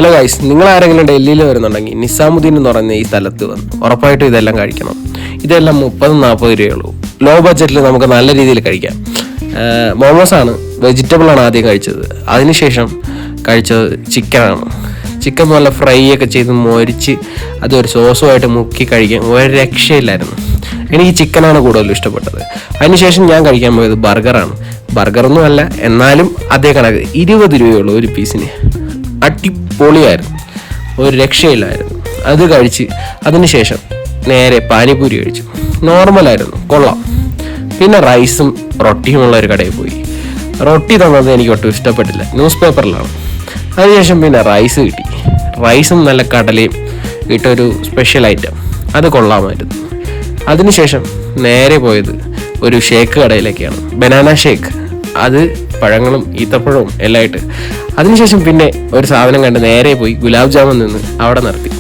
Hello guys, നിങ്ങൾ ആരെങ്കിലും ഡൽഹിയിൽ വരുന്നുണ്ടെങ്കിൽ നിസാമുദ്ദീൻ എന്ന് പറയുന്ന ഈ സ്ഥലത്ത് വന്ന് ഉറപ്പായിട്ടും ഇതെല്ലാം കഴിക്കണം. ഇതെല്ലാം 30-40 രൂപയുള്ളൂ. ലോ ബഡ്ജറ്റിൽ നമുക്ക് നല്ല രീതിയിൽ കഴിക്കാം. മോമോസാണ്, വെജിറ്റബിളാണ് ആദ്യം കഴിച്ചത്. അതിനുശേഷം കഴിച്ചത് ചിക്കനാണ്. ചിക്കൻ നല്ല ഫ്രൈ ഒക്കെ ചെയ്ത് മൊരിച്ച് അതൊരു സോസുമായിട്ട് മുക്കി കഴിക്കാൻ ഒരു രക്ഷയില്ലായിരുന്നു. എനിക്ക് ചിക്കനാണ് കൂടുതലും ഇഷ്ടപ്പെട്ടത്. അതിനുശേഷം ഞാൻ കഴിക്കാൻ പോയത് ബർഗറാണ്. ബർഗറൊന്നും അല്ല, എന്നാലും അതേ കണക്ക് 20 രൂപയുള്ളൂ ഒരു പീസിന്. അടിപൊളിയായിരുന്നു, ഒരു രക്ഷയില്ലായിരുന്നു. അത് കഴിച്ച് അതിനുശേഷം നേരെ പാനിപൂരി കഴിച്ചു. നോർമലായിരുന്നു, കൊള്ളാം. പിന്നെ റൈസും റൊട്ടിയുമുള്ള ഒരു കടയിൽ പോയി. റൊട്ടി തന്നത് എനിക്ക് ഒട്ടും ഇഷ്ടപ്പെട്ടില്ല, ന്യൂസ് പേപ്പറിലാണ്. അതിനുശേഷം പിന്നെ റൈസ് കിട്ടി. റൈസും നല്ല കടലയും ഇട്ടൊരു സ്പെഷ്യൽ ഐറ്റം, അത് കൊള്ളാമായിരുന്നു. അതിനുശേഷം നേരെ പോയത് ഒരു ഷേക്ക് കടയിലേക്കാണ്, ബനാന ഷേക്ക്. അത് പഴങ്ങളും ഈത്തപ്പഴവും എല്ലാം ഇട്ട്. അതിനുശേഷം പിന്നെ ഒരു സാധനം കണ്ട് നേരെ പോയി ഗുലാബ് ജാമുൻ നിന്ന് അവിടെ നിർത്തി.